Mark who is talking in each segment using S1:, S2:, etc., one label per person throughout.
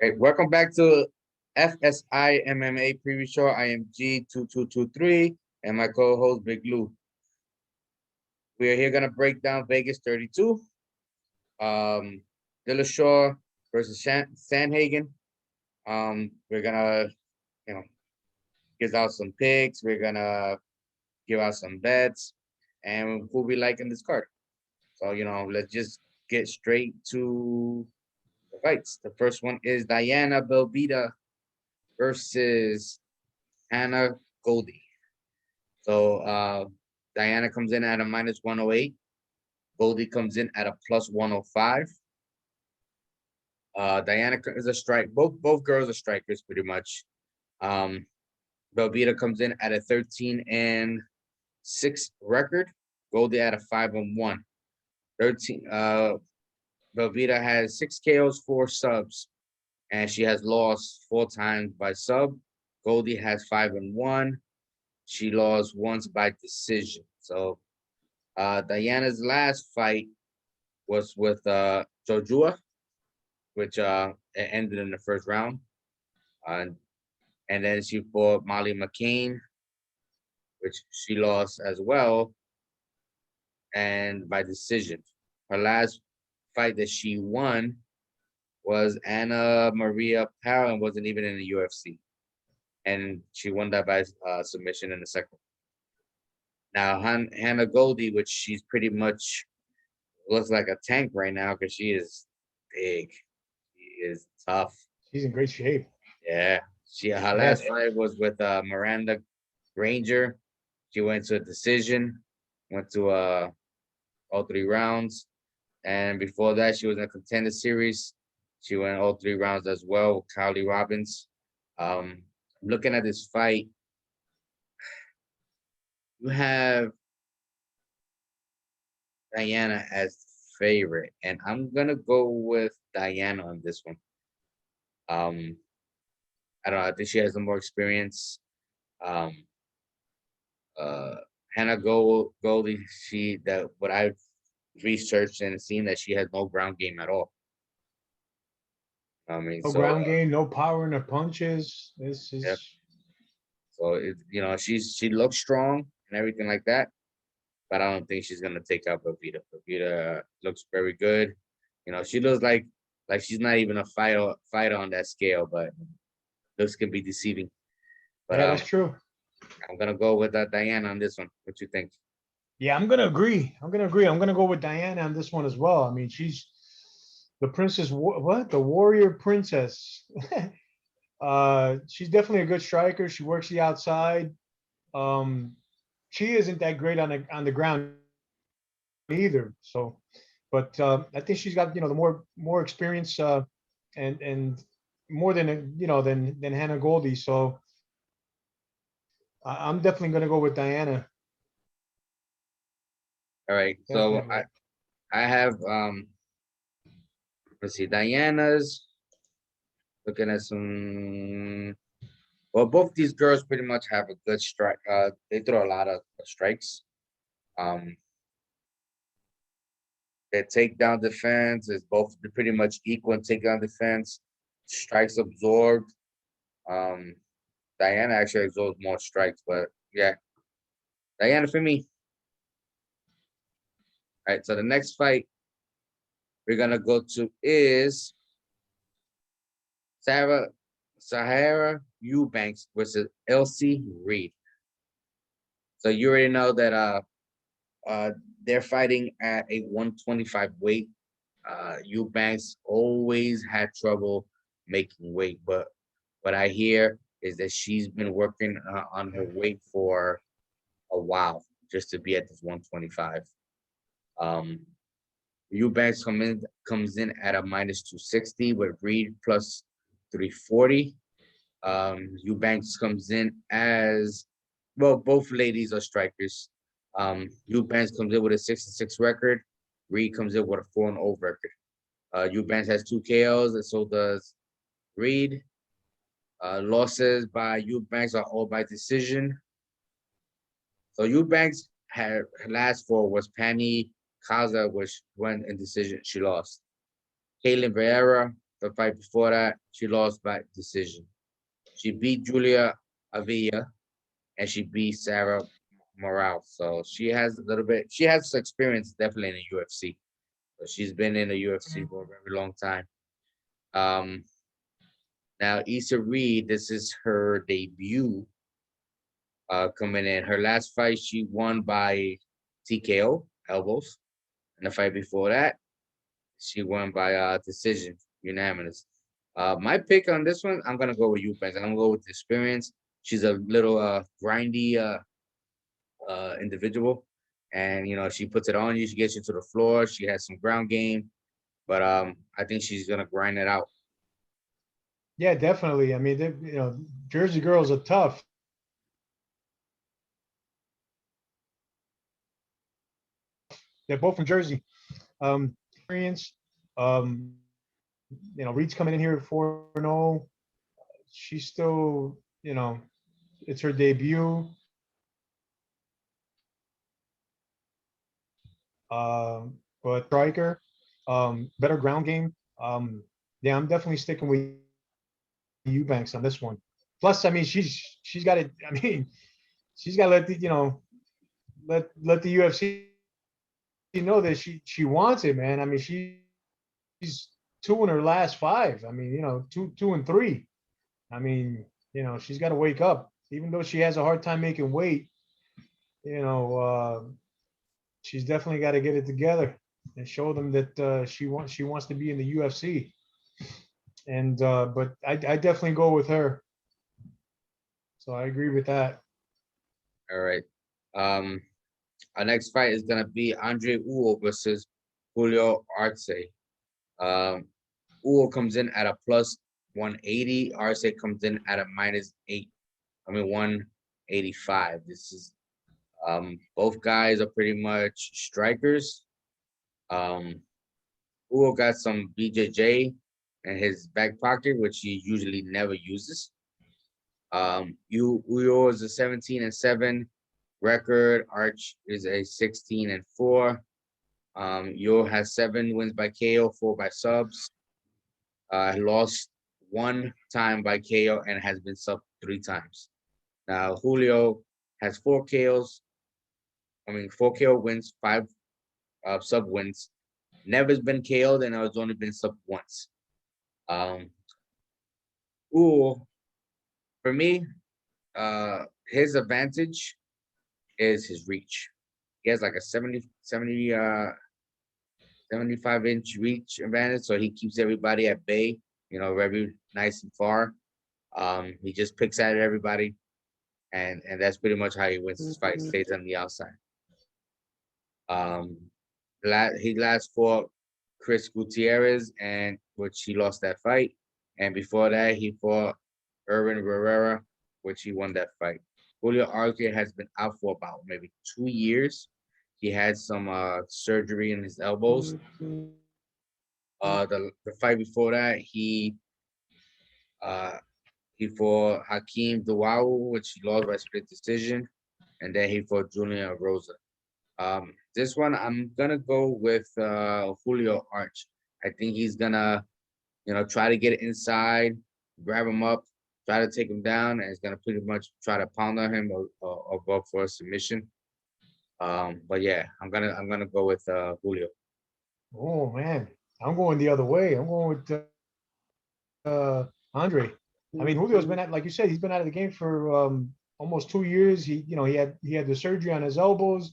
S1: Hey, welcome back to FSI MMA preview show. I am G2223 and my co-host Big Lou. We are here gonna break down Vegas 32. Dillashaw versus Sandhagen. We're gonna, give out some picks. We're gonna give out some bets and who we like in this card. So, let's just get straight to the fights. The first one is Diana Belbita versus Hannah Goldie. So Diana comes in at a minus 108. Goldie comes in at a plus 105. Diana is a strike. Both girls are strikers pretty much. Belbita comes in at a 13-6 record. Goldie at a 5-1. 13. Belbita has 6 KOs, 4 subs, and she has lost 4 times by sub. Goldie has 5-1. She lost once by decision. So Diana's last fight was with Jojua, which it ended in the first round. And then she fought Molly McCain, which she lost as well, and by decision. Her last fight that she won was Anna Maria Powell and wasn't even in the UFC. And she won that by submission in the second. Now, Hannah Goldie, which she's pretty much looks like a tank right now because she is big. She is tough.
S2: She's in great shape.
S1: Yeah. Her last fight was with Miranda Granger. She went to a decision, went to all 3 rounds. And before that, she was in a contender series. She went all 3 rounds as well with Kylie Robbins. Looking at this fight, you have Diana as favorite, and I'm gonna go with Diana on this one. I don't know. I think she has some more experience. Um, Hannah Goldie, what I've researched and seen that she has no ground game at all. I mean,
S2: no ground game, no power in her punches. This is
S1: yep. So she looks strong and everything like that, but I don't think she's gonna take out Belbita. Belbita looks very good. She looks like she's not even a fighter on that scale, but looks can be deceiving. But
S2: yeah, that's true.
S1: I'm gonna go with Diana on this one. What you think?
S2: Yeah, I'm gonna agree. I'm gonna go with Diana on this one as well. I mean, she's the princess. What the warrior princess? She's definitely a good striker. She works the outside. Um, she isn't that great on the ground either. So, but I think she's got the more experience and more than than Hannah Goldie. So I'm definitely going to go with Diana.
S1: All right. So
S2: Definitely.
S1: I have let's see, Diana's looking at some. Well, both these girls pretty much have a good strike. They throw a lot of strikes. Um, their takedown defense is both pretty much equal in takedown defense. Strikes absorbed. Um, Diana actually absorbs more strikes, but yeah, Diana for me. All right, so the next fight we're gonna go to is Sahara Eubanks versus Elsie Reed. So you already know that they're fighting at a 125 weight. Eubanks always had trouble making weight, but what I hear is that she's been working on her weight for a while just to be at this 125. Um, Eubanks comes in at a minus 260 with Reed plus 340. Eubanks comes in as well. Both ladies are strikers. Eubanks comes in with a 6-6 record. Reed comes in with a 4-0 record. Eubanks has 2 KOs, and so does Reed. Losses by Eubanks are all by decision. So Eubanks had her last 4 was Penny Kaza, which went in decision. She lost. Caitlin Vieira, the fight before that, she lost by decision. She beat Julia Avila and she beat Sarah Morale. So she has a little bit. She has experience definitely in the UFC. So she's been in the UFC for a very long time. Um, Now Issa Reed, this is her debut. Coming in, her last fight she won by TKO elbows, and the fight before that she won by decision, unanimous. My pick on this one, I'm gonna go with Eubanks. I'm gonna go with the experience. She's a little grindy individual, and she puts it on you. She gets you to the floor. She has some ground game, but I think she's gonna grind it out.
S2: Yeah, definitely. I mean, Jersey girls are tough. They're both from Jersey. Experience. Um, Reed's coming in here at 4-0. She's still, it's her debut. But striker, better ground game. Yeah, I'm definitely sticking with Eubanks on this one. Plus, I mean, she's got to. I mean, she's got to let let the UFC know that she wants it, man. I mean, she's 2 in her last 5. I mean, 2 and 3. I mean, she's got to wake up. Even though she has a hard time making weight, she's definitely got to get it together and show them that she wants to be in the UFC. And but I definitely go with her. So I agree with that.
S1: All right. Our next fight is gonna be Andre Uo versus Julio Arce. Um, Uo comes in at a plus 180. Arce comes in at a -8. 185. This is both guys are pretty much strikers. Uo got some BJJ in his back pocket, which he usually never uses. Uyo is a 17-7 record. Arch is a 16-4. Uyo has 7 wins by KO, 4 by subs. Lost 1 time by KO and has been sub 3 times. Now Julio has 4 KOs. 4 KO wins, 5 sub wins. Never's been KO'd and has only been sub once. Uyo, for me, his advantage is his reach. He has like a 75-inch reach advantage, so he keeps everybody at bay, very nice and far. He just picks at everybody, and that's pretty much how he wins his fight. Stays on the outside. He last fought Chris Gutierrez, and which he lost that fight. And before that, he fought Erwin Herrera, which he won that fight. Julio Arce has been out for about maybe 2 years. He had some surgery in his elbows. The fight before that, he fought Hakeem Dawodu, which he lost by split decision, and then he fought Julian Rosa. This one I'm gonna go with Julio Arce. I think he's gonna, try to get inside, grab him up, try to take him down, and he's gonna pretty much try to pound on him or go for a submission. But yeah, I'm gonna go with Julio.
S2: Oh man, I'm going the other way. I'm going with Andre. I mean, Julio's been like you said, he's been out of the game for almost 2 years. He had the surgery on his elbows.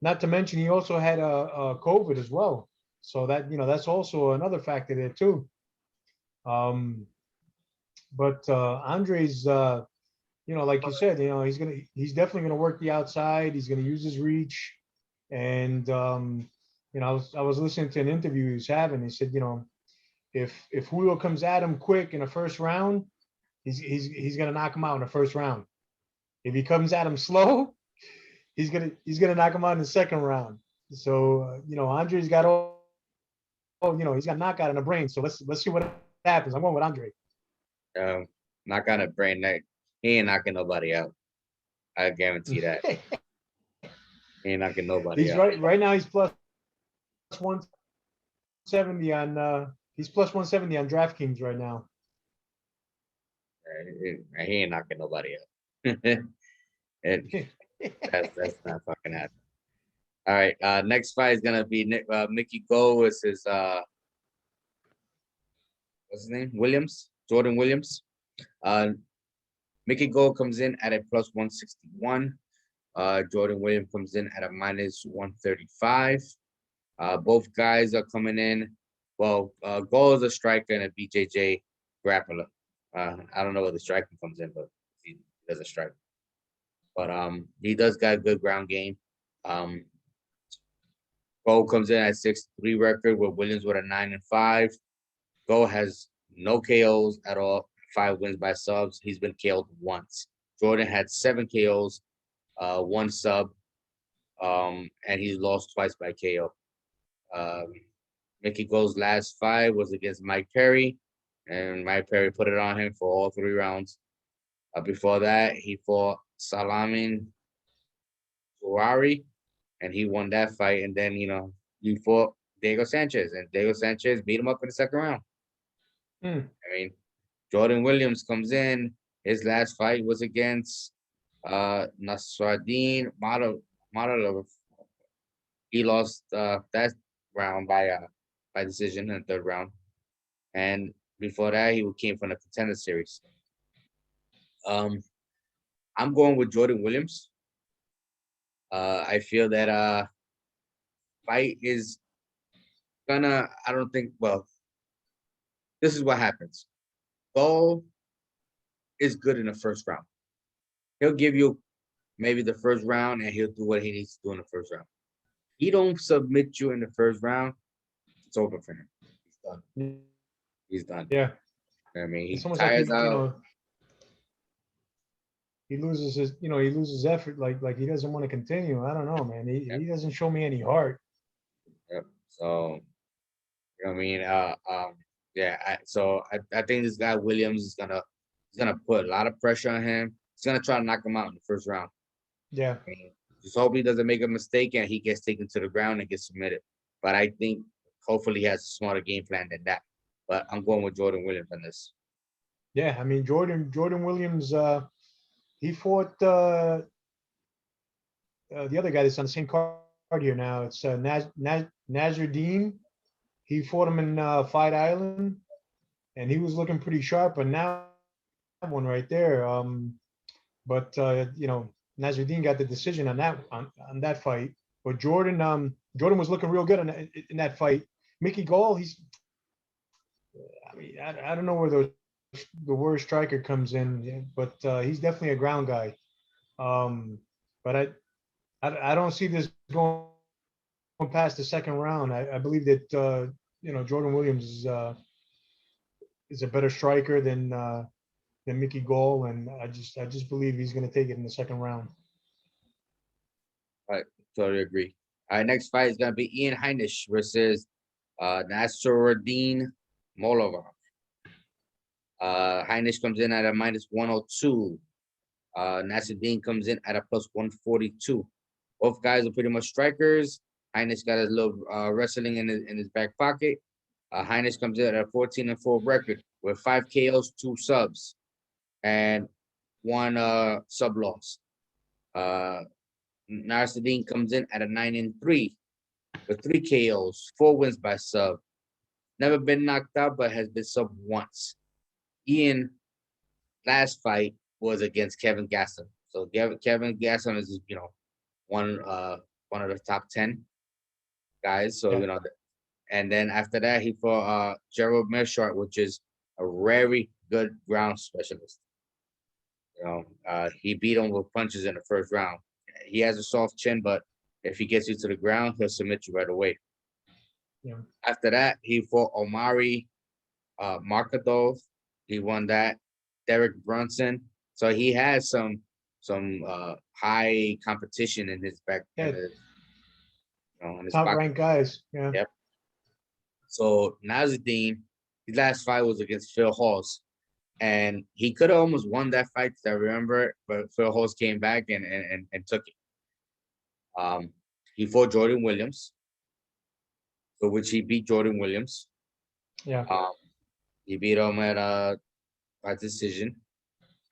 S2: Not to mention, he also had a COVID as well. So that's also another factor there too. But Andre's, like you said, he's definitely gonna work the outside. He's gonna use his reach, and I was listening to an interview he was having. He said, if Julio comes at him quick in the first round, he's gonna knock him out in the first round. If he comes at him slow, he's gonna knock him out in the second round. So Andre's got he's got knockout in the brain. So let's see what happens. I'm going with Andre.
S1: Knock on a brain neck. He ain't knocking nobody out. I guarantee that. He ain't knocking nobody
S2: He's
S1: out.
S2: right now. He's plus 170 on He's plus 170 on DraftKings right now.
S1: He ain't knocking nobody out. That's not fucking happening. All right. Next fight is gonna be Mickey Go versus what's his name? Williams, Jordan Williams. Mickey Go comes in at a plus 161. Jordan Williams comes in at a minus 135. Both guys are coming in. Well, Go is a striker and a BJJ grappler. I don't know where the striking comes in, but he does a strike. But he does got a good ground game. Go comes in at 6-3 record with Williams with a 9-5. Go has no KOs at all, 5 wins by subs. He's been KO'd once. Jordan had 7 KOs, 1 sub, and he's lost twice by KO. Mickey Go's last fight was against Mike Perry, and Mike Perry put it on him for all 3 rounds. Before that, he fought Salamin Ferrari, and he won that fight. And then, he fought Diego Sanchez, and Diego Sanchez beat him up in the second round. I mean, Jordan Williams comes in. His last fight was against Nasruddin Madalov. He lost that round by decision in the 3rd round. And before that, he came from the Contender Series. I'm going with Jordan Williams. I feel that fight is gonna. I don't think. Well, this is what happens. Go is good in the first round. He'll give you maybe the first round, and he'll do what he needs to do in the first round. He don't submit you in the first round, it's over for him. He's done. He's done.
S2: Yeah.
S1: I mean, he
S2: It's almost
S1: tires
S2: like
S1: out.
S2: he loses his effort. Like he doesn't want to continue. I don't know, man. He doesn't show me any heart.
S1: Yep. So, you know what I mean? Yeah. So I think this guy Williams is gonna put a lot of pressure on him. He's gonna try to knock him out in the first round.
S2: Yeah.
S1: I mean, just hope he doesn't make a mistake and he gets taken to the ground and gets submitted. But I think hopefully he has a smarter game plan than that. But I'm going with Jordan Williams on this.
S2: Yeah. I mean, Jordan Williams. He fought the other guy that's on the same card here now. It's Nasruddin. He fought him in Fight Island, and he was looking pretty sharp. But now that one right there. But Nasruddin got the decision on that fight. But Jordan was looking real good in that fight. Mickey Gall, I don't know where the word striker comes in, but he's definitely a ground guy. But I don't see this going past the second round. I believe that Jordan Williams is a better striker than Mickey Gall, and I just believe he's going to take it in the second round.
S1: I totally agree. All right, next fight is gonna be Ian Heinisch versus Nasruddin Molova. Heinisch comes in at a minus 102. Nasruddin comes in at a plus 142. Both guys are pretty much strikers. Heinisch got a little wrestling in his back pocket. Heinisch comes in at a 14-4 record with 5 KOs, 2 subs, and 1 sub loss. Nasruddin comes in at a 9-3 with 3 KOs, 4 wins by sub. Never been knocked out, but has been sub once. Ian last fight was against Kevin Gaston. So Kevin Gaston is one of the top 10 guys. So and then after that he fought Gerald Mearshart, which is a very good ground specialist. He beat him with punches in the first round. He has a soft chin, but if he gets you to the ground, he'll submit you right away.
S2: Yeah.
S1: After that, he fought Omari Markadov. He won that. Derek Brunson. So he has some high competition in his back.
S2: Yeah.
S1: In his
S2: Top
S1: pocket.
S2: ranked guys. Yeah.
S1: Yep. So Nasruddin, his last fight was against Phil Halls. And he could have almost won that fight, because I remember, but Phil Halls came back and took it. He fought Jordan Williams, for which he beat Jordan Williams.
S2: Yeah.
S1: He beat him at by decision,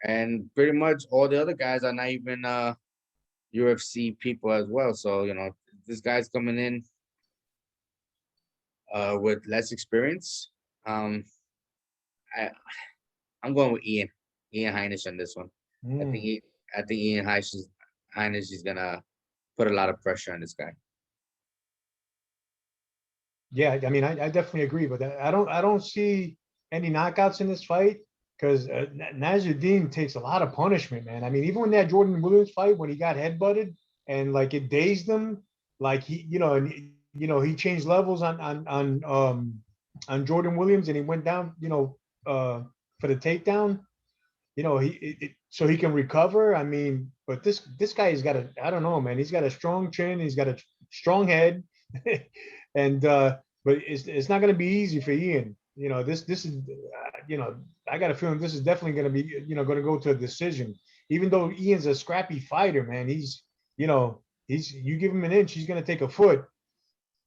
S1: and pretty much all the other guys are not even UFC people as well. So this guy's coming in with less experience. Um, I I'm going with Ian Heinisch on this one. I think
S2: Mm.
S1: he, I think Heinisch is gonna put a lot of pressure on this guy.
S2: Yeah, I mean, I definitely agree, but I don't see any knockouts in this fight because Nasruddin takes a lot of punishment, man. I mean, even when that Jordan Williams fight, when he got headbutted and like it dazed him, like he changed levels on Jordan Williams and he went down, for the takedown. So he can recover. I mean, but this guy has got I don't know, man. He's got a strong chin. He's got a strong head, and but it's not going to be easy for Ian. This is I got a feeling this is definitely going to be going to go to a decision. Even though Ian's a scrappy fighter, man, he's you give him an inch, he's going to take a foot.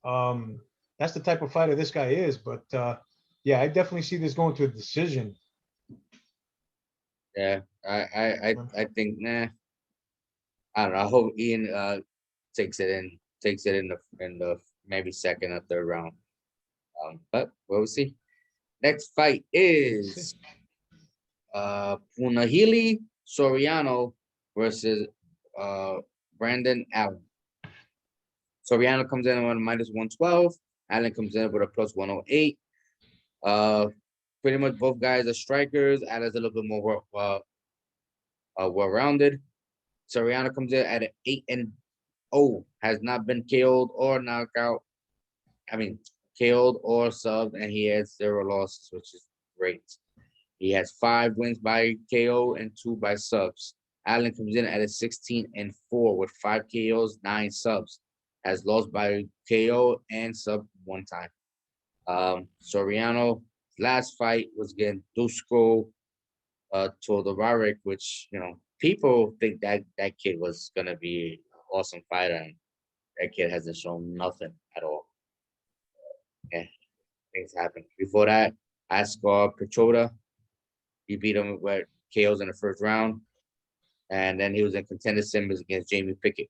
S2: Um, that's the type of fighter this guy is. But yeah, I definitely see this going to a decision.
S1: Yeah, I think I don't know. I hope Ian takes it in the maybe second or third round. But we'll see. Next fight
S2: We'll see.
S1: is Punahili Soriano versus uh Brandon Allen. Soriano comes in at a minus 112. Allen comes in with a plus 108. Uh, Pretty much both guys are strikers. Allen's a little bit more well-rounded. Soriano comes in at an 8-0, has not been KO'd or knocked out. I mean, KO'd or subbed, and he has 0 losses, which is great. He has 5 wins by KO and 2 by subs. Allen comes in at a 16-4 with 5 KOs, 9 subs. Has lost by KO and sub 1 time. Soriano last fight was against Dusko Todorovic, which people think that kid was gonna be an awesome fighter, and that kid hasn't shown nothing at all. Yeah, things happen. Before that, Askar Petroda, he beat him with KOs in the first round, and then he was in contender semis against Jamie Pickett.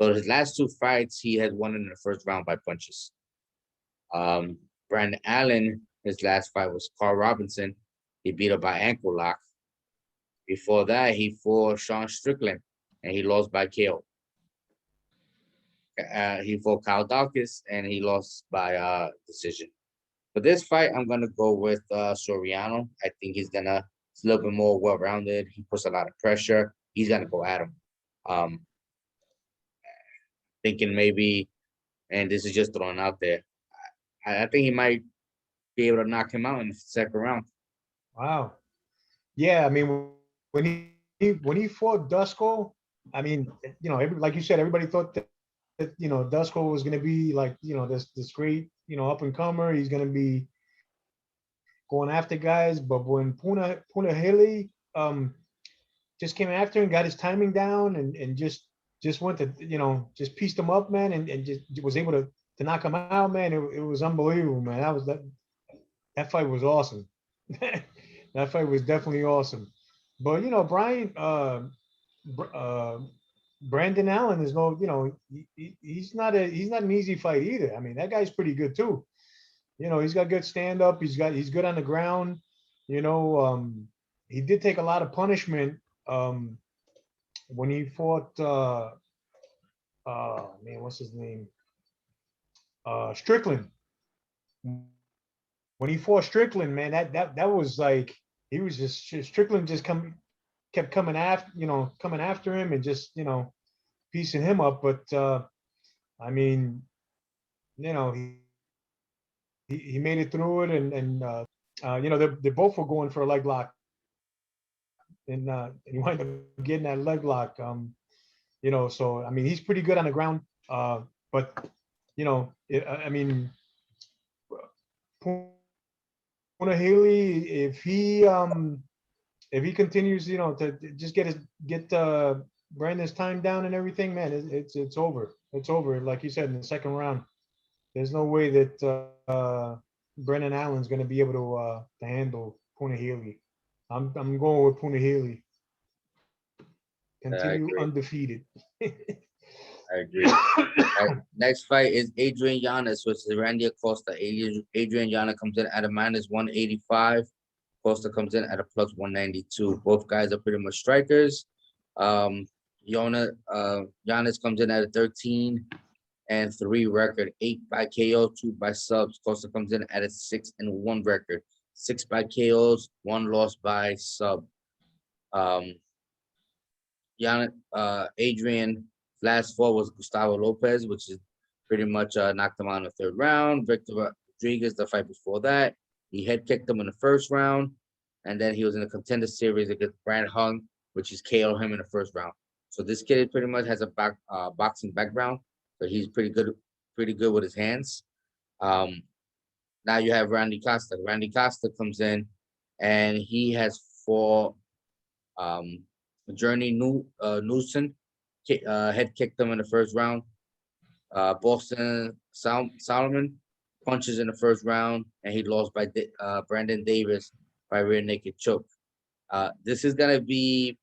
S1: So his last 2 fights, he has won in the first round by punches. Um, Brandon Allen, his last fight was Carl Robinson. He beat him by ankle lock. Before that, he fought Sean Strickland, and he lost by KO. He fought Kyle Dawkins, and he lost by decision. For this fight, I'm gonna go with Soriano. I think he's a little bit more well-rounded. He puts a lot of pressure. He's gonna go at him. Um, Thinking maybe, and this is just thrown out there, I think he might be able to knock him out in the second round.
S2: Wow. Yeah, I mean, when he fought Dusko, I mean, like you said, everybody thought that Dusko was going to be like this great up and comer. He's going to be going after guys, but when Punahele just came after him, got his timing down, and just went to just pieced him up, man, and just was able to knock him out, man. It was unbelievable, man. That fight was awesome. That fight was definitely awesome. But Brian, Brandon Allen is no, he's not an easy fight either. I mean, that guy's pretty good too. He's got good stand up. He's good on the ground. You know, he did take a lot of punishment when he fought. Man, what's his name? Strickland. When he fought Strickland, man, that was like he was just Strickland just kept coming after him and just piecing him up. But I mean, he made it through it, and they both were going for a leg lock, and he wound up getting that leg lock. So I mean, he's pretty good on the ground. But I mean, Punahele, if he continues, to just get Brandon's time down and everything, man, it's over. It's over. Like you said in the second round, there's no way that Brennan Allen's going to be able to handle Punahele. I'm going with Punahele.
S1: I
S2: Continue
S1: agree.
S2: undefeated.
S1: I agree. All right, next fight is Adrian Yanez versus Randy Acosta. Adrian Yanez comes in at a -185. Costa comes in at a +192. Both guys are pretty much strikers. Giannis comes in at a 13-3 record, 8 by KO, 2 by subs. Costa comes in at a 6-1 record, 6 by KOs, 1 loss by sub. Adrian last fought was Gustavo Lopez, which is pretty much knocked him out in the 3rd round. Victor Rodriguez, the fight before that, he head kicked him in the 1st round, and then he was in a contender series against Brad Hung, which is KO him in the 1st round. So this kid pretty much has a boxing background, so he's pretty good with his hands. Now you have Randy Costa. Randy Costa comes in, and he has fought Journey Newson, head kicked him in the 1st round. Boston Solomon punches in the 1st round, and he lost by Brandon Davis by rear naked choke. This is gonna be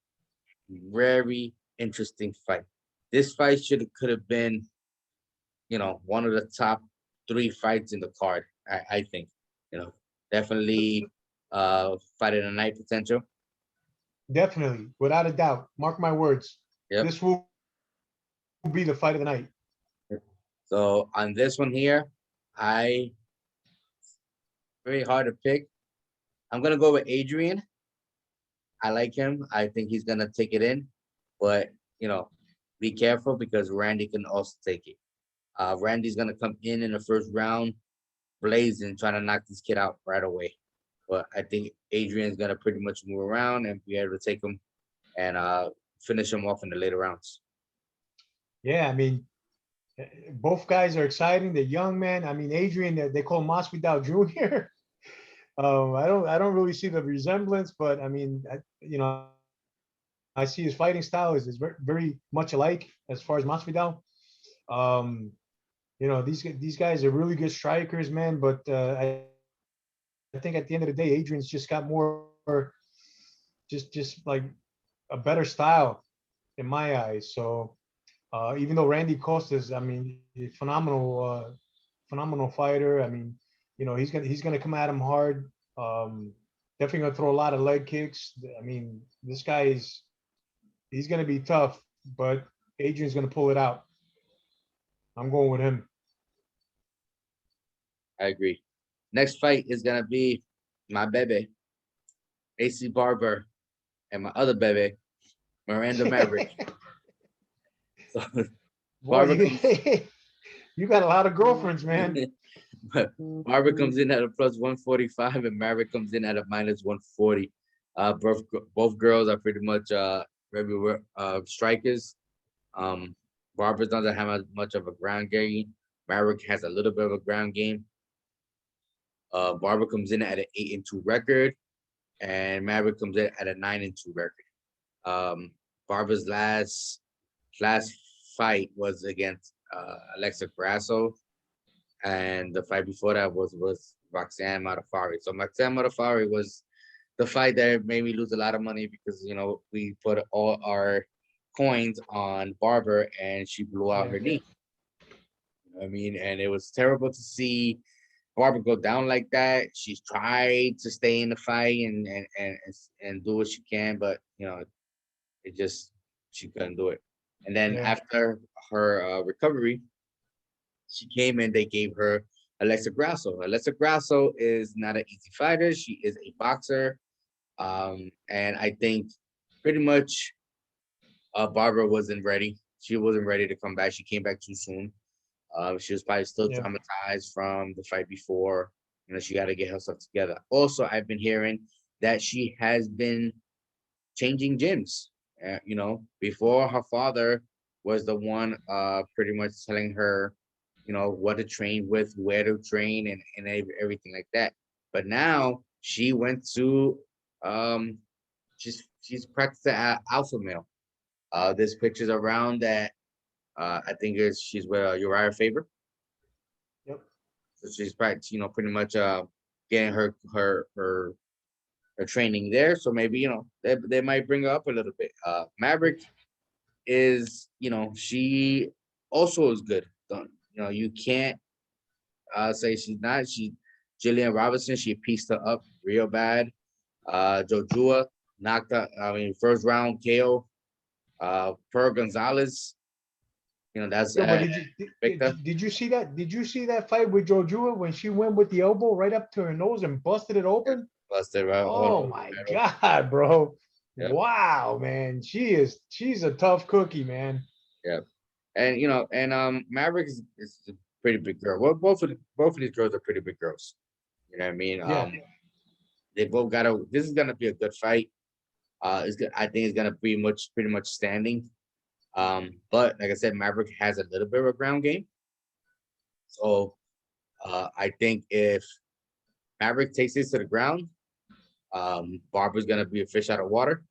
S1: very interesting fight. This fight could have been, one of the top 3 fights in the card. I think, definitely fight of the night potential.
S2: Definitely, without a doubt. Mark my words.
S1: Yep.
S2: This will be the fight of the night.
S1: So on this one here, very hard to pick. I'm gonna go with Adrian. I like him. I think he's gonna take it in, but be careful because Randy can also take it. Randy's gonna come in the 1st round, blazing, trying to knock this kid out right away. But I think Adrian's gonna pretty much move around and be able to take him and finish him off in the later rounds.
S2: Yeah, I mean, both guys are exciting. They're young, man. I mean, Adrian, they call him Masvidal Jr. I don't really see the resemblance, but I mean, I see his fighting style is very, very much alike as far as Masvidal. These guys are really good strikers, man. But I think at the end of the day, Adrian's just got more, just like a better style in my eyes. So even though Randy Costa's, I mean, a phenomenal fighter. I mean, he's gonna come at him hard. Definitely gonna throw a lot of leg kicks. I mean, this guy he's gonna be tough, but Adrian's gonna pull it out. I'm going with him.
S1: I agree. Next fight is gonna be my bebe, AC Barber, and my other bebe, Miranda Maverick. So
S2: Boy, you got a lot of girlfriends, man.
S1: Barber comes in at a +145, and Maverick comes in at a -140. Both girls are pretty much regular strikers. Barber doesn't have as much of a ground game. Maverick has a little bit of a ground game. Barber comes in at an 8-2 record, and Maverick comes in at a 9-2 record. Barber's last fight was against Alexa Grasso, and the fight before that was Roxanne Modafferi. So Roxanne Modafferi was the fight that made me lose a lot of money because we put all our coins on Barber, and she blew out her knee. I mean, and it was terrible to see Barber go down like that. She's tried to stay in the fight and do what she can, but she couldn't do it. And then after her recovery, she came in. They gave her Alexa Grasso. Alexa Grasso is not an easy fighter. She is a boxer, and I think pretty much Barbara wasn't ready. She wasn't ready to come back. She came back too soon. She was probably still traumatized from the fight before. She got to get herself together. Also, I've been hearing that she has been changing gyms. Before her father was the one pretty much telling her, what to train with, where to train, and everything like that. But now she went to she's practicing alpha male. There's pictures around that. I think she's with Uriah Faber.
S2: Yep.
S1: So she's practicing, pretty much getting her training there. So maybe they might bring her up a little bit. Maverick is she also is good. You can't say she's not. Jillian Robinson, she pieced her up real bad. Jojua knocked out. I mean, first round KO. Per Gonzalez, that's
S2: Yo, but did you
S1: Victor.
S2: did you see that? Did you see that fight with Jojua when she went with the elbow right up to her nose and busted it open?
S1: Busted right.
S2: Oh my God, bro.
S1: Yep.
S2: Wow, man. She's a tough cookie, man.
S1: Yep. And Maverick is a pretty big girl. Well, both of these girls are pretty big girls. You know what I mean?
S2: Yeah.
S1: They both this is gonna be a good fight. I think it's gonna be pretty much standing. But like I said, Maverick has a little bit of a ground game. So I think if Maverick takes this to the ground, Barbara's gonna be a fish out of water,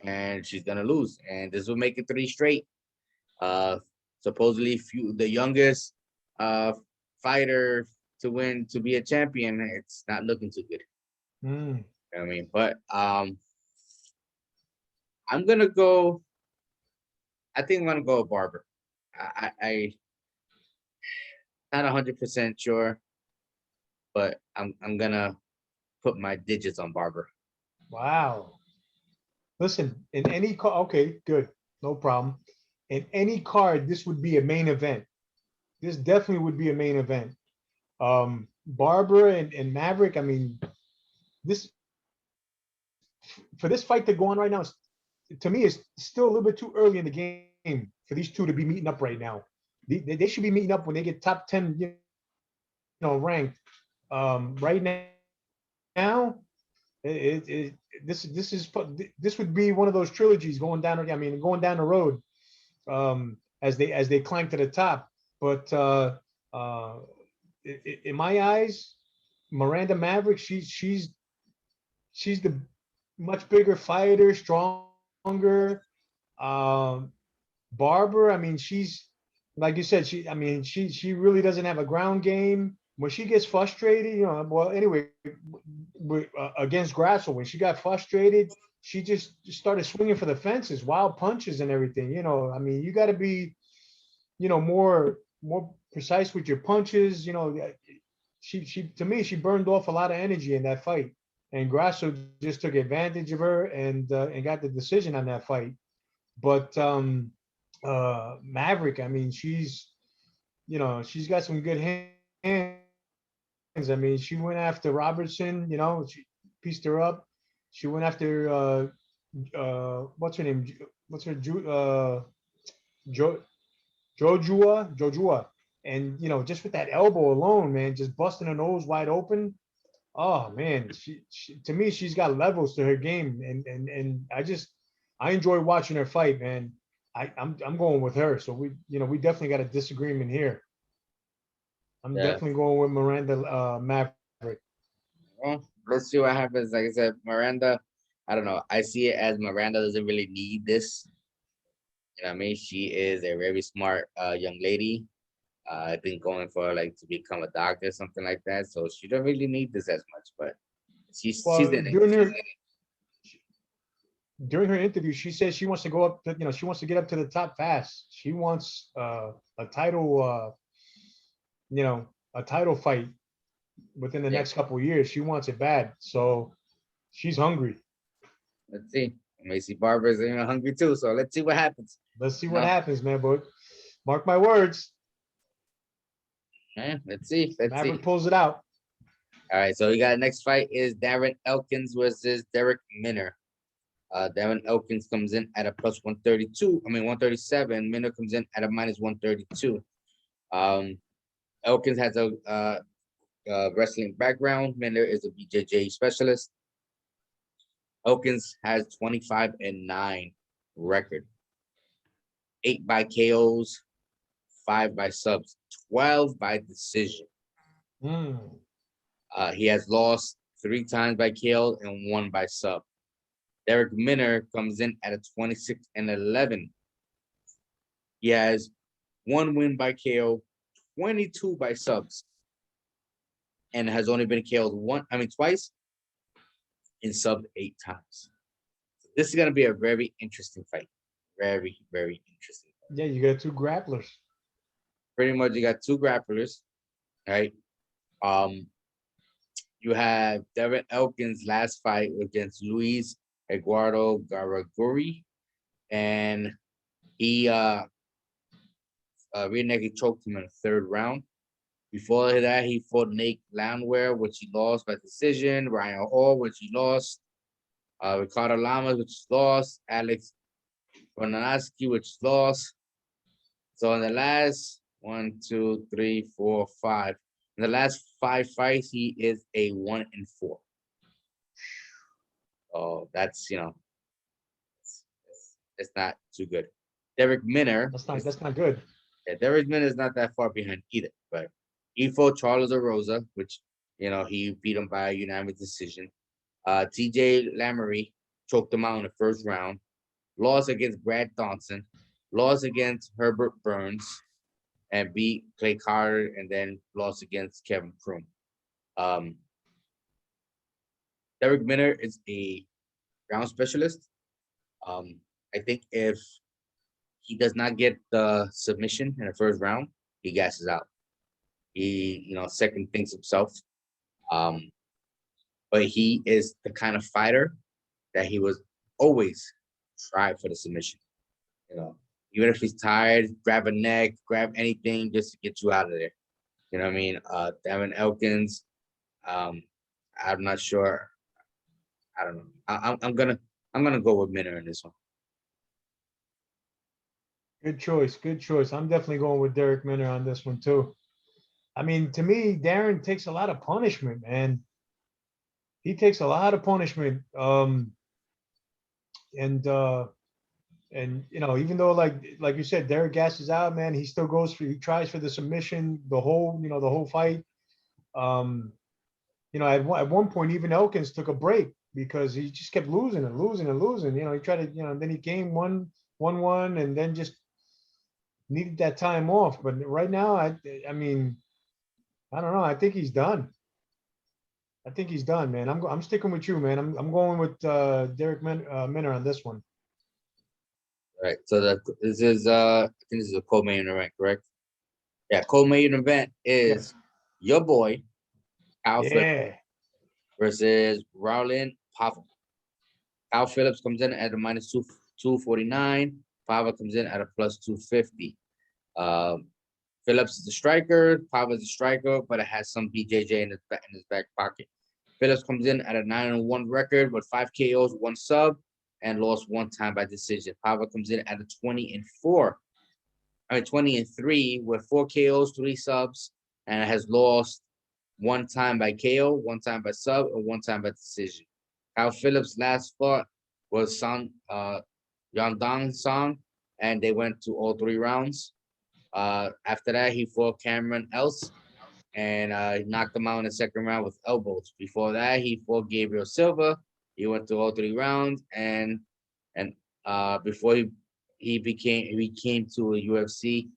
S1: and she's gonna lose. And this will make it 3 straight. Supposedly, the youngest fighter to be a champion. It's not looking too good.
S2: Mm.
S1: I mean, but I'm gonna go. I think I'm gonna go with Barbara. I not 100% sure, but I'm gonna put my digits on Barbara.
S2: Wow. Listen, in any card, okay, good, no problem. In any card, this would be a main event. This definitely would be a main event. Barbara and Maverick. I mean, this for this fight to go on right now, to me, it's still a little bit too early in the game for these two to be meeting up right now. They should be meeting up when they get top 10, ranked. Right now, this would be one of those trilogies going down. I mean, going down the road as they climb to the top. But in my eyes, Miranda Maverick, she's the much bigger fighter, stronger. Barber, I mean, she's like you said, she really doesn't have a ground game. When she gets frustrated, well, anyway, against Grasso, when she got frustrated, she just started swinging for the fences, wild punches and everything. I mean, you got to be, more precise with your punches. She to me, she burned off a lot of energy in that fight, and Grasso just took advantage of her and got the decision on that fight. But Maverick, I mean, she's got some good hands. I mean, she went after Robertson, she pieced her up. She went after what's her name? What's her Jo Jojua. And just with that elbow alone, man, just busting her nose wide open. Oh man, she to me, she's got levels to her game, and I enjoy watching her fight, man. I'm going with her. So we definitely got a disagreement here. I'm
S1: Yeah.
S2: definitely going with Miranda Maverick.
S1: Well, let's see what happens. Like I said, Miranda, I don't know. I see it as Miranda doesn't really need this. You know what I mean? She is a very smart young lady. I think going for to become a doctor, something like that. So she don't really need this as much, but she's
S2: Well,
S1: in it.
S2: during her interview, she says she wants to go up. She wants to get up to the top fast. She wants a title. A title fight within the next couple of years. She wants it bad. So she's hungry.
S1: Let's see. Macy Barber's hungry too. So let's see what happens.
S2: Let's see what happens, man. But mark my words.
S1: Yeah, let's see.
S2: Maverick pulls it out.
S1: All right. So we got next fight is Darren Elkins versus Derek Minner. Darren Elkins comes in at a plus 132. 137. Minner comes in at a minus 132. Elkins has a wrestling background. Minner is a BJJ specialist. Elkins has 25-9 record. 8 by KOs, 5 by subs, 12 by decision. He has lost 3 times by KO and 1 by sub. Derek Minner comes in at a 26-11. He has 1 win by KO, 22 by subs. and has only been KO'd twice and subbed 8 times. This is gonna be a very interesting fight. Very, very interesting.
S2: Yeah, you got two grapplers.
S1: Pretty much, you got 2 grapplers, right? You have Devin Elkins' last fight against Luis Eduardo Garaguri, and he rear naked choked him in the 3rd round. Before that, he fought Nate Landwehr, which he lost by decision. Ryan Hall, which he lost. Ricardo Lamas, which is lost. Alex Ronanaski, which is lost. So in the last 1, 2, 3, 4, 5. In the last 5 fights, he is a 1-4. Oh, that's it's not too good. Derek Minner.
S2: That's not good.
S1: Yeah, Derek Minner is not that far behind either. But he fought Charles Rosa, which he beat him by a unanimous decision. TJ Lamery choked him out in the 1st round. Lost against Brad Thompson. Lost against Herbert Burns, and beat Clay Carter, and then lost against Kevin Kroom. Derek Minner is a ground specialist. I think if he does not get the submission in the 1st round, he gasses out. He, second thinks himself. But he is the kind of fighter that he was always tried for the submission. Even if he's tired, grab a neck, grab anything just to get you out of there. You know what I mean? Devin Elkins, I'm not sure. I don't know. I'm gonna go with Minner in this one.
S2: Good choice. Good choice. I'm definitely going with Derek Minner on this one too. I mean, to me, Darren takes a lot of punishment, man. He takes a lot of punishment. And even though like you said, Derek gasses out, man, he still he tries for the submission the whole fight. At one point, even Elkins took a break because he just kept losing and losing and losing. He tried to, then he gained 1-1 and then just needed that time off. But right now, I mean, I don't know. I think he's done. I think he's done, man. I'm sticking with you, man. I'm going with Derek Minner on this one.
S1: All right. So this is I think this is a co-main event, correct? Yeah, co-main event is your boy Kyle Phillips versus Rowland Pavel. Kyle Phillips comes in at a minus 249. Pavel comes in at a plus 250. Phillips is a striker. Pavel is a striker, but it has some BJJ in his back pocket. Phillips comes in at a 9-1 record with 5 KOs, 1 sub, and lost 1 time by decision. Pavel comes in at a 20-3 with 4 KOs, 3 subs, and has lost 1 time by KO, 1 time by sub, and 1 time by decision. Kyle Phillips' last fought was Yandong Song, and they went to all 3 rounds. After that, he fought Cameron Else, and knocked him out in the 2nd round with elbows. Before that, he fought Gabriel Silva. He went to all 3 rounds, and before he came to a UFC,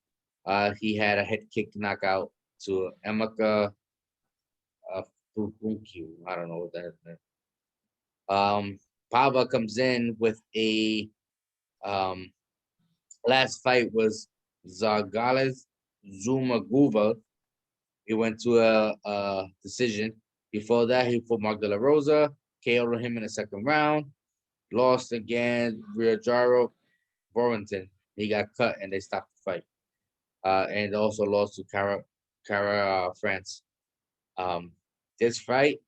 S1: he had a head kick knockout to Emeka Fukunkyu. I don't know what that is. Pava comes in with a last fight was Zagales Zumaguva. He went to a decision. Before that, he fought Mark De La Rosa, KO'd him in the 2nd round. Lost against Riojaro Borrington. He got cut and they stopped the fight. And also lost to Cara France. This fight,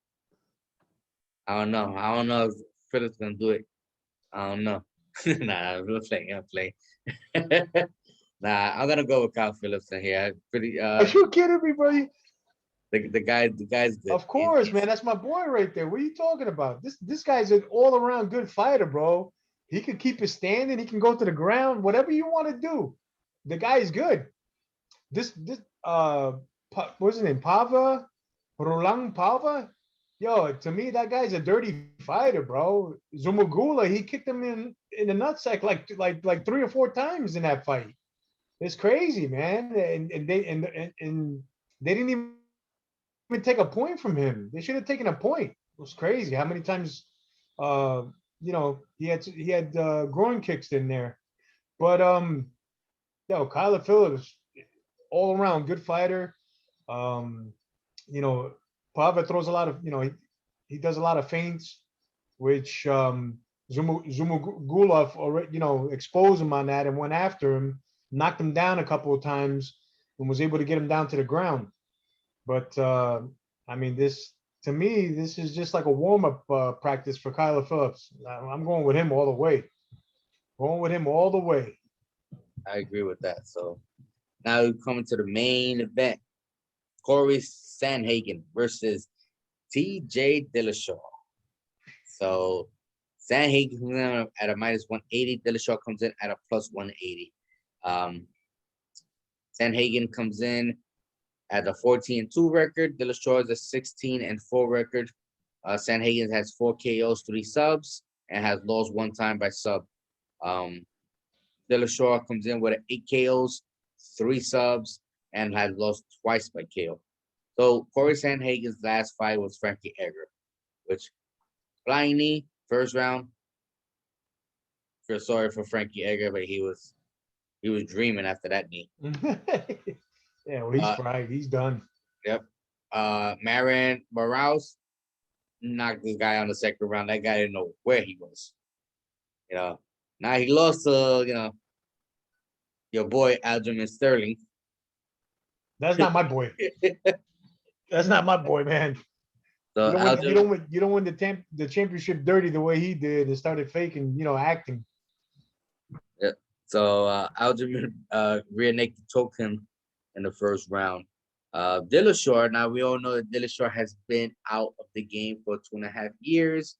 S1: I don't know. I don't know if Phillips gonna do it. I don't know. Nah, I'm playing. Nah, I'm gonna go with Kyle Phillips in here.
S2: Are you kidding me, bro?
S1: The guy's good.
S2: Of course, man. That's my boy right there. What are you talking about? This guy's an all-around good fighter, bro. He could keep it standing. He can go to the ground. Whatever you want to do. The guy is good. What's his name? Pava? Roland Pava? Yo, to me, that guy's a dirty fighter, bro. Zumagula, he kicked him in the nutsack like 3 or 4 times in that fight. It's crazy, man. And they didn't even even take a point from him. They should have taken a point. It was crazy how many times, he had groin kicks in there. But Kyler Phillips, all around good fighter. Um, you know, Pava throws a lot of, he does a lot of feints, which Zumagulov already, exposed him on that and went after him, knocked him down a couple of times, and was able to get him down to the ground. But I mean, to me, this is just like a warm up practice for Kyler Phillips. I'm going with him all the way. Going with him all the way.
S1: I agree with that. So now we come to the main event. Corey Sandhagen versus TJ Dillashaw. So Sandhagen comes in at a minus 180. Dillashaw comes in at a plus 180. Sandhagen comes in at a 14-2 record. Dillashaw is a 16-4 record. Sandhagen has 4 KOs, 3 subs, and has lost 1 time by sub. Dillashaw comes in with 8 KOs, 3 subs, and has lost twice by KO. So Corey Sandhagen's last fight was Frankie Edgar, which flying knee, first round. Feel sorry for Frankie Edgar, but he was dreaming after that knee.
S2: Yeah, well, he's fried. He's done.
S1: Yep. Marin Morales knocked this guy on the second round. That guy didn't know where he was. Now he lost to, your boy Aljamain Sterling.
S2: That's not my boy. That's not my boy, man.
S1: So
S2: you don't win the championship dirty the way he did and started faking, acting.
S1: Yeah. So Aljamain rear naked choked him in the first round. Dillashaw, now we all know that Dillashaw has been out of the game for 2.5 years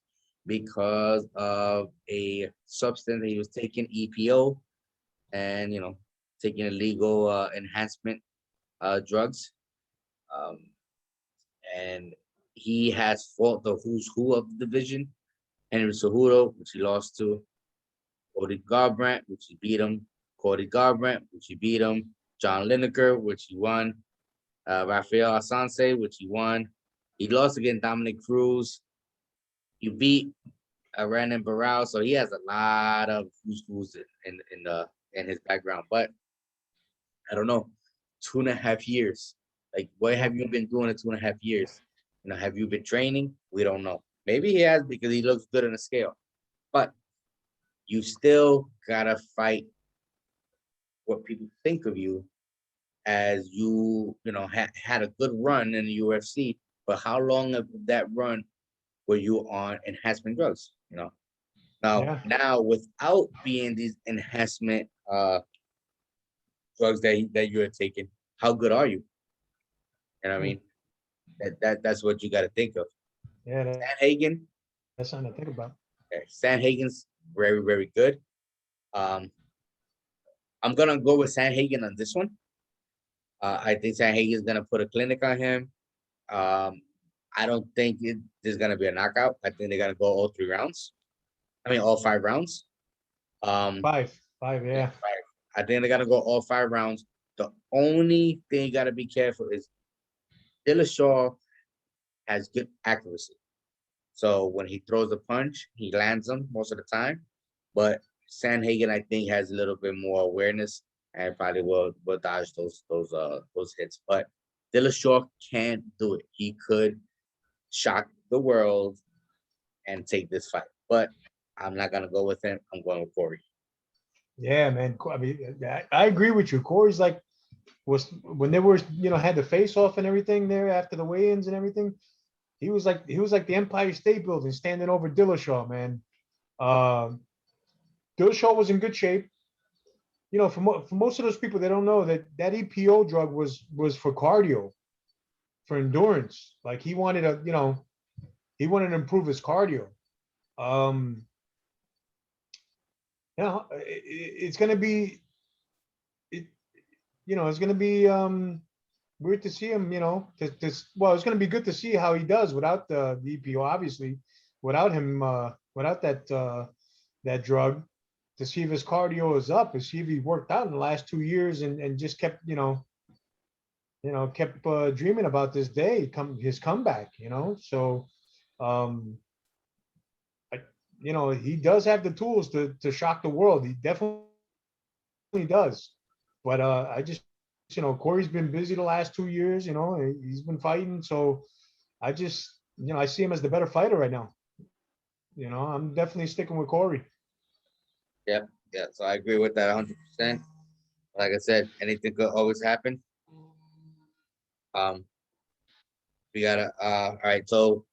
S1: because of a substance that he was taking, EPO, and taking illegal enhancement drugs. And he has fought the who's who of the division. Henry Cejudo, which he lost to. Cody Garbrandt, which he beat him. Cody Garbrandt, which he beat him. John Lineker, which he won. Rafael Asante, which he won. He lost against Dominic Cruz. He beat Brandon Barral, so he has a lot of who's in his background. But I don't know, 2.5 years. Like, what have you been doing in 2.5 years? Have you been training? We don't know. Maybe he has because he looks good on the scale. But you still gotta fight what people think of you, as you had a good run in the UFC. But how long of that run were you on enhancement drugs? Now without being these enhancement drugs that you are taking, how good are you? I mean, that's what you got to think of.
S2: Yeah,
S1: Sandhagen.
S2: That's something to think about.
S1: Sandhagen's very, very good. I'm gonna go with Sandhagen on this one. I think Sandhagen is gonna put a clinic on him. I don't think there's gonna be a knockout. I think they're gonna go all 3 rounds. I mean, all 5 rounds.
S2: Five, yeah.
S1: 5. I think they're gonna go all 5 rounds. The only thing you gotta be careful is Dillashaw has good accuracy. So when he throws a punch, he lands them most of the time. But Sandhagen, I think, has a little bit more awareness and probably will dodge those hits. But Dillashaw can't do it. He could shock the world and take this fight. But I'm not gonna go with him. I'm going with Corey.
S2: Yeah, man. I mean, I agree with you. Corey's was when they were, had the face off and everything there after the weigh-ins and everything. He was like the Empire State Building standing over Dillashaw, man. Dillashaw was in good shape. For most of those people, they don't know that EPO drug was for cardio, for endurance. Like he wanted to improve his cardio. It's gonna be it's gonna be weird to see him. It's gonna be good to see how he does without the EPO, obviously, without him, without that drug, to see if his cardio is up, to see if he worked out in the last 2 years and just kept, kept dreaming about this day, his comeback, So, um, he does have the tools to shock the world. He definitely does. But I just, Corey's been busy the last 2 years. He's been fighting. So I just, I see him as the better fighter right now. I'm definitely sticking with Corey.
S1: Yeah, yeah. So I agree with that 100%. Like I said, anything could always happen. Um, we gotta. All right. So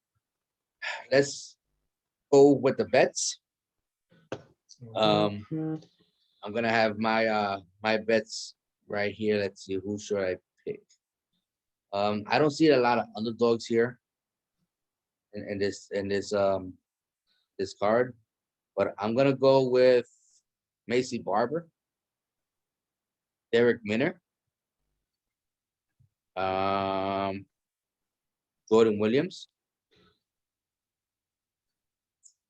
S1: let's go with the bets. Um, I'm gonna have my bets right here. Let's see, who should I pick? I don't see a lot of underdogs here in this card, but I'm gonna go with Macy Barber, Derek Minner, um, Jordan Williams,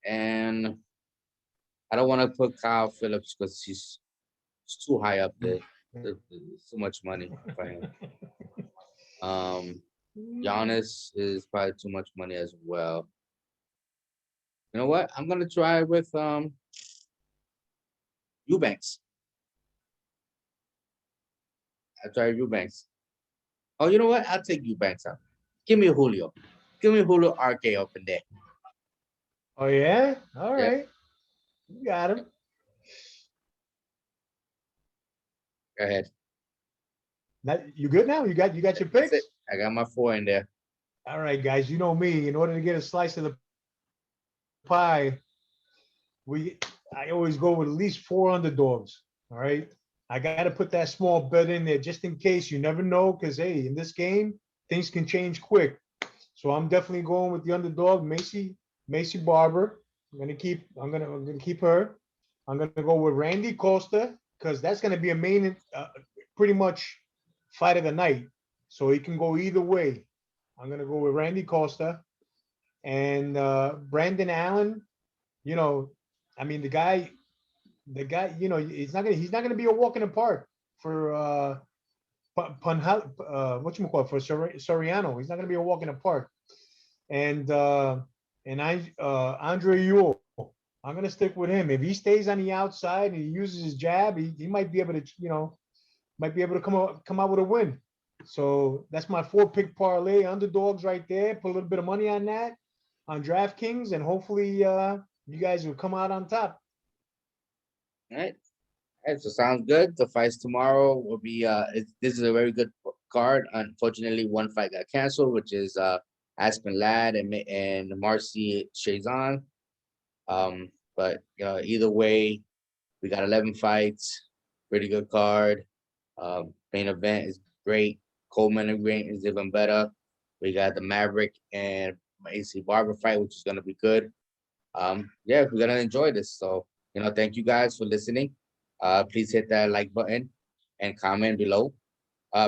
S1: and I don't want to put Kyle Phillips because he's too high up there. There's too much money for him. Giannis is probably too much money as well. You know what? I'm gonna try with Eubanks. I try Eubanks. Oh, you know what? I'll take Eubanks out. Give me Julio. Give me Julio RK up in there.
S2: Oh yeah, all
S1: Yep.
S2: right, you got him.
S1: Go ahead.
S2: You good now? You got your
S1: That's
S2: picks?
S1: it. I got my 4 in there.
S2: All right, guys. You know me. In order to get a slice of the pie, I always go with at least 4 underdogs. All right. I got to put that small bet in there just in case. You never know, because hey, in this game, things can change quick. So I'm definitely going with the underdog, Macy Barber. I'm gonna keep her. I'm gonna go with Randy Costa because that's gonna be a main, pretty much fight of the night. So he can go either way. I'm gonna go with Randy Costa and Brandon Allen. You know, I mean the guy. He's not gonna be a walk in the park for what you call it, for Soriano. He's not gonna be a walk in the park. And Andre Yule. I'm gonna stick with him. If he stays on the outside and he uses his jab, he might be able to, come out with a win. So that's my 4 pick parlay, underdogs right there. Put a little bit of money on that on DraftKings, and hopefully you guys will come out on top.
S1: All right. All right. So sounds good. The fights tomorrow will be this is a very good card. Unfortunately, one fight got canceled, which is Aspen Ladd and Marcy Chazon. But either way, we got 11 fights, pretty good card. Main event is great. Coleman event is even better. We got the Maverick and AC Barber fight, which is gonna be good. Yeah, we're gonna enjoy this. So, thank you guys for listening. Please hit that like button and comment below.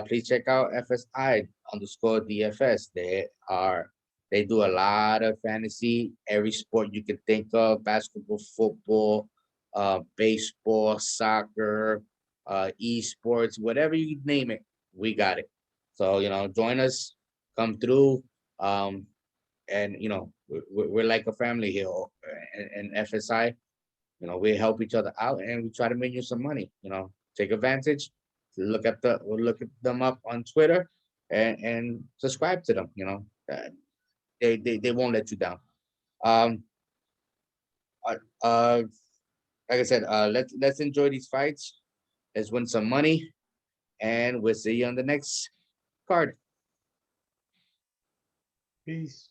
S1: Please check out FSI underscore DFS. They do a lot of fantasy, every sport you can think of: basketball, football, baseball, soccer, esports, whatever you name it, we got it. So join us, come through, and we're like a family here, and FSI. We help each other out, and we try to make you some money. Take advantage. Look at them up on Twitter, and subscribe to them. They won't let you down. Um, uh, uh, like I said, let's enjoy these fights. Let's win some money, and we'll see you on the next card.
S2: Peace.